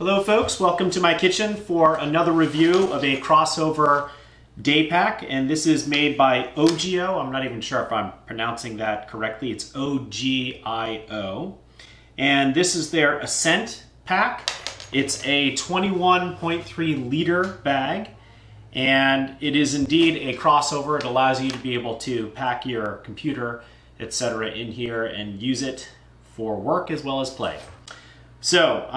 Hello folks, welcome to my kitchen for another review of a crossover Daypack, and this is made by Ogio. I'm not even sure if I'm pronouncing that correctly. It's O-G-I-O. And this is their Ascent pack. It's a 21.3 liter bag, and it is indeed a crossover. It allows you to be able to pack your computer, etc. in here and use it for work as well as play. So,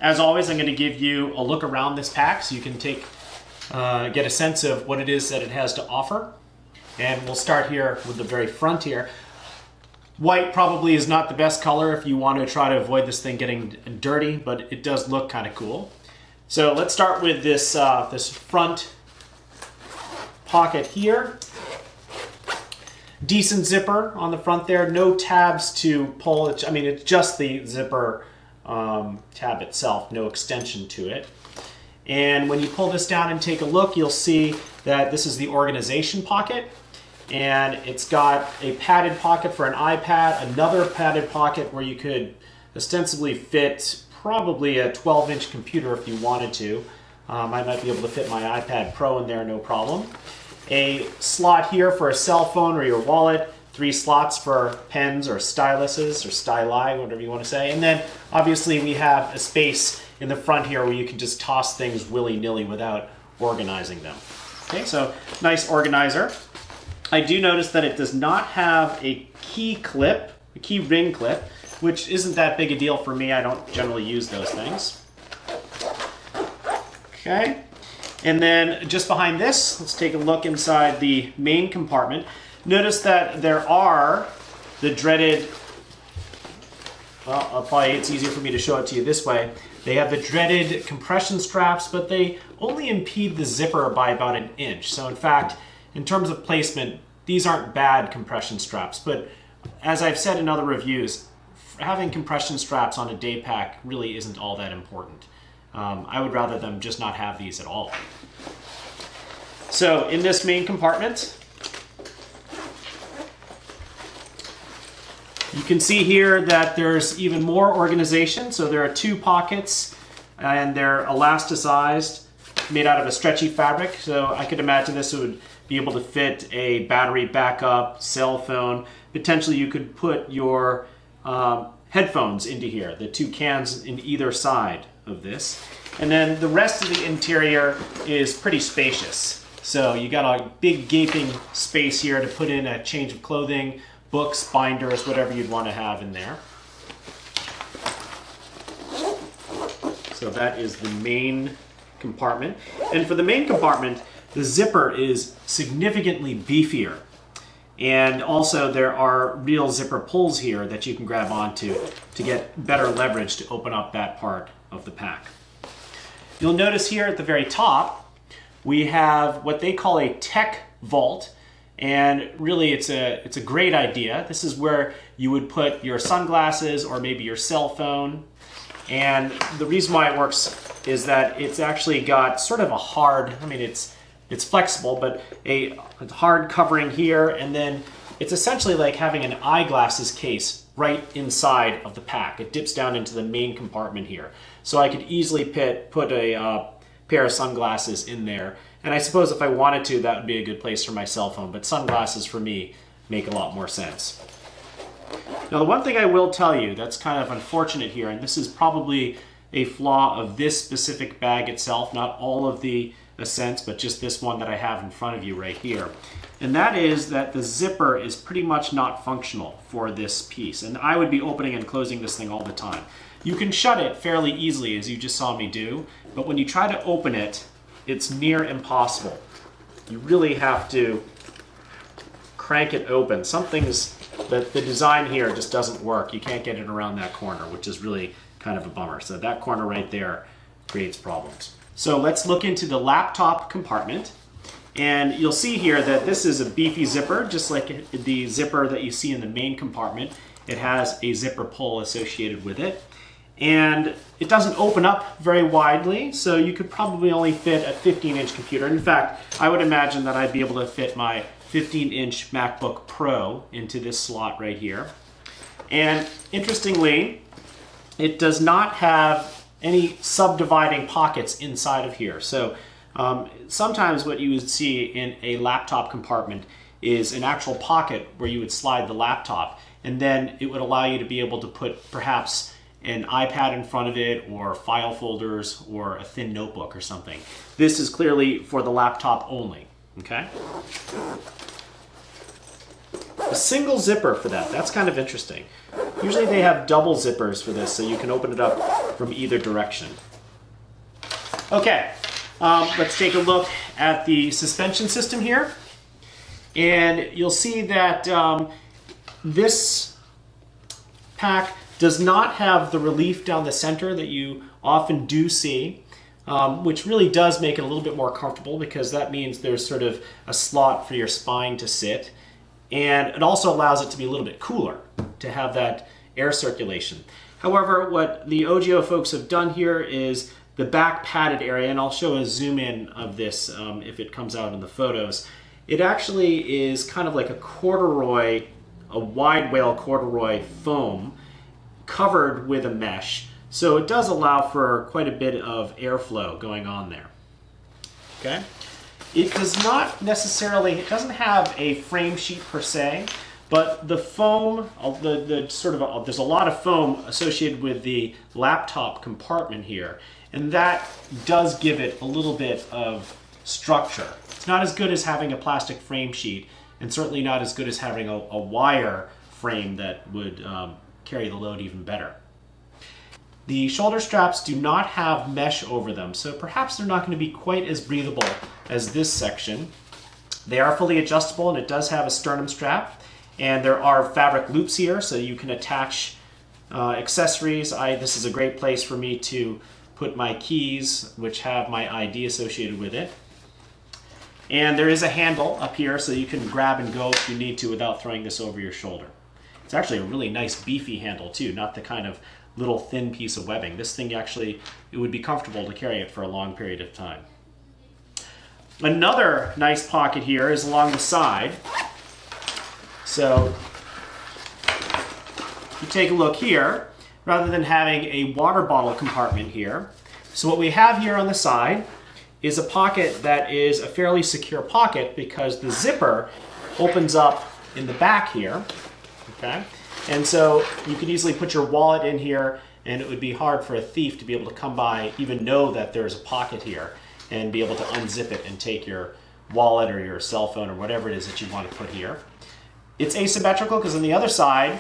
as always, I'm going to give you a look around this pack so you can get a sense of what it is that it has to offer. And we'll start here with the very front here. White probably is not the best color if you want to try to avoid this thing getting dirty, but it does look kind of cool. So let's start with this, this front pocket here. Decent zipper on the front there, no tabs to pull. It's just the zipper tab itself, no extension to it. And when you pull this down and take a look, you'll see that this is the organization pocket, and it's got a padded pocket for an iPad, another padded pocket where you could ostensibly fit probably a 12-inch computer if you wanted to. I might be able to fit my iPad Pro in there, no problem. A slot here for a cell phone or your wallet. 3 slots for pens or styluses or styli, whatever you want to say. And then obviously we have a space in the front here where you can just toss things willy-nilly without organizing them. Okay, so nice organizer. I do notice that it does not have a key clip, a key ring clip, which isn't that big a deal for me. I don't generally use those things. Okay, and then just behind this, let's take a look inside the main compartment. Notice that there are the dreaded, well, it's easier for me to show it to you this way. They have the dreaded compression straps, but they only impede the zipper by about 1 inch. So in fact, in terms of placement, these aren't bad compression straps. But as I've said in other reviews, having compression straps on a Daypack really isn't all that important. I would rather them just not have these at all. So in this main compartment, you can see here that there's even more organization. So there are 2 pockets, and they're elasticized, made out of a stretchy fabric. So I could imagine this would be able to fit a battery backup, cell phone. Potentially you could put your headphones into here, the 2 cans in either side of this. And then the rest of the interior is pretty spacious. So you got a big gaping space here to put in a change of clothing, books, binders, whatever you'd want to have in there. So that is the main compartment. And for the main compartment, the zipper is significantly beefier. And also there are real zipper pulls here that you can grab onto to get better leverage to open up that part of the pack. You'll notice here at the very top, we have what they call a tech vault. And really it's a great idea. This is where you would put your sunglasses or maybe your cell phone. And the reason why it works is that it's actually got sort of a hard, it's flexible, but a hard covering here, and then it's essentially like having an eyeglasses case right inside of the pack. It dips down into the main compartment here. So I could easily put a pair of sunglasses in there. And I suppose if I wanted to, that would be a good place for my cell phone, but sunglasses for me make a lot more sense. Now the one thing I will tell you that's kind of unfortunate here, and this is probably a flaw of this specific bag itself, not all of the Ascents, but just this one that I have in front of you right here. And that is that the zipper is pretty much not functional for this piece. And I would be opening and closing this thing all the time. You can shut it fairly easily, as you just saw me do, but when you try to open it, it's near impossible. You really have to crank it open. The design here just doesn't work. You can't get it around that corner, which is really kind of a bummer. So that corner right there creates problems. So let's look into the laptop compartment. And you'll see here that this is a beefy zipper, just like the zipper that you see in the main compartment. It has a zipper pull associated with it. And it doesn't open up very widely, so you could probably only fit a 15-inch computer. In fact, I would imagine that I'd be able to fit my 15-inch MacBook Pro into this slot right here. And interestingly, it does not have any subdividing pockets inside of here. So sometimes what you would see in a laptop compartment is an actual pocket where you would slide the laptop, and then it would allow you to be able to put perhaps an iPad in front of it, or file folders, or a thin notebook or something. This is clearly for the laptop only, okay? A single zipper for that, that's kind of interesting. Usually they have double zippers for this, so you can open it up from either direction. Okay, let's take a look at the suspension system here. And you'll see that this pack does not have the relief down the center that you often do see, which really does make it a little bit more comfortable, because that means there's sort of a slot for your spine to sit. And it also allows it to be a little bit cooler, to have that air circulation. However, what the Ogio folks have done here is the back padded area, and I'll show a zoom in of this if it comes out in the photos. It actually is kind of like a corduroy, a wide wale corduroy foam covered with a mesh. So it does allow for quite a bit of airflow going on there. Okay. It does not necessarily, it doesn't have a frame sheet per se, but the foam, there's a lot of foam associated with the laptop compartment here, and that does give it a little bit of structure. It's not as good as having a plastic frame sheet, and certainly not as good as having a wire frame that would carry the load even better. The shoulder straps do not have mesh over them, so perhaps they're not going to be quite as breathable as this section. They are fully adjustable, and it does have a sternum strap, and there are fabric loops here, so you can attach accessories. This is a great place for me to put my keys, which have my ID associated with it. And there is a handle up here, so you can grab and go if you need to without throwing this over your shoulder. It's actually a really nice beefy handle too, not the kind of little thin piece of webbing. This thing actually, it would be comfortable to carry it for a long period of time. Another nice pocket here is along the side. So if you take a look here, rather than having a water bottle compartment here, so what we have here on the side is a pocket that is a fairly secure pocket, because the zipper opens up in the back here. Okay? And so you could easily put your wallet in here, and it would be hard for a thief to be able to come by, even know that there's a pocket here, and be able to unzip it and take your wallet or your cell phone or whatever it is that you want to put here. It's asymmetrical because on the other side,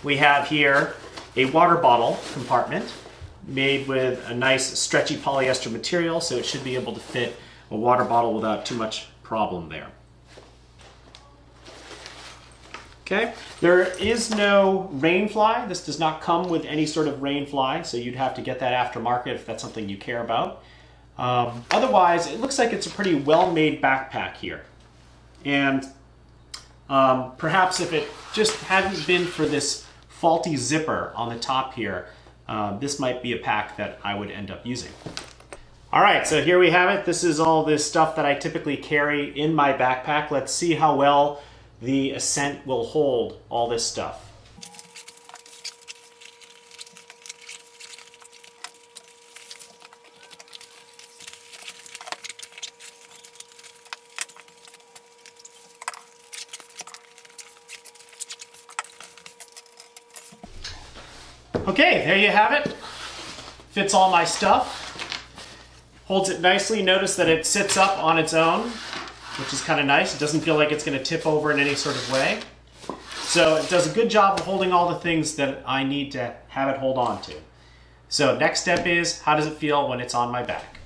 we have here a water bottle compartment made with a nice stretchy polyester material, so it should be able to fit a water bottle without too much problem there. Okay, there is no rain fly. This does not come with any sort of rain fly, so you'd have to get that aftermarket if that's something you care about. Otherwise, it looks like it's a pretty well-made backpack here. And perhaps if it just hadn't been for this faulty zipper on the top here, this might be a pack that I would end up using. All right, so here we have it. This is all this stuff that I typically carry in my backpack. Let's see how well the Ascent will hold all this stuff. Okay, there you have it. Fits all my stuff. Holds it nicely. Notice that it sits up on its own, which is kind of nice. It doesn't feel like it's going to tip over in any sort of way. So it does a good job of holding all the things that I need to have it hold on to. So next step is, how does it feel when it's on my back?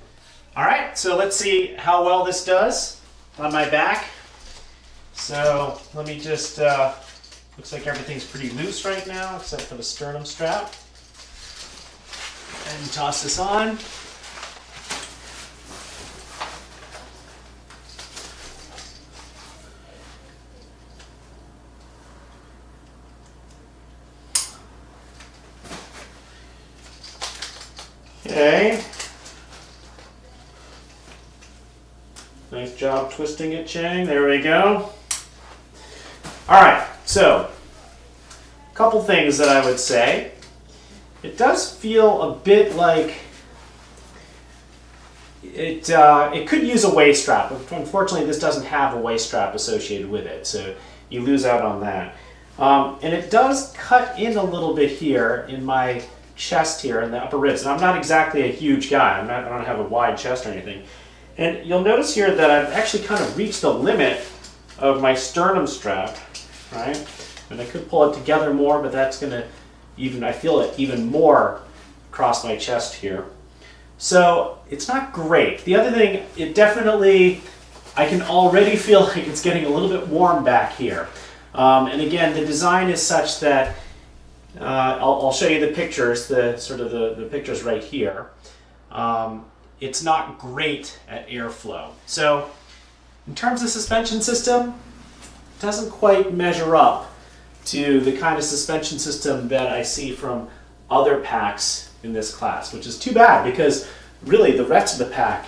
All right, so let's see how well this does on my back. So let me just, looks like everything's pretty loose right now, except for the sternum strap. And toss this on. Okay. Nice job twisting it, Chang. There we go. All right, so a couple things that I would say. it does feel a bit like it could use a waist strap. Unfortunately, this doesn't have a waist strap associated with it, so you lose out on that. And it does cut in a little bit here in my chest here in the upper ribs. And I'm not exactly a huge guy. I don't have a wide chest or anything. And you'll notice here that I've actually kind of reached the limit of my sternum strap, right? And I could pull it together more, but that's going to I feel it even more across my chest here. So it's not great. The other thing, I can already feel like it's getting a little bit warm back here. And again, the design is such that, I'll show you the pictures, the pictures right here. It's not great at airflow. So in terms of suspension system, it doesn't quite measure up to the kind of suspension system that I see from other packs in this class, which is too bad because really the rest of the pack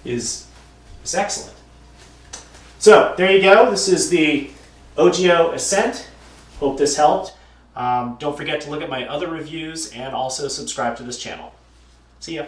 is excellent. So there you go. This is the Ogio Ascent. Hope this helped. Don't forget to look at my other reviews and also subscribe to this channel. See ya.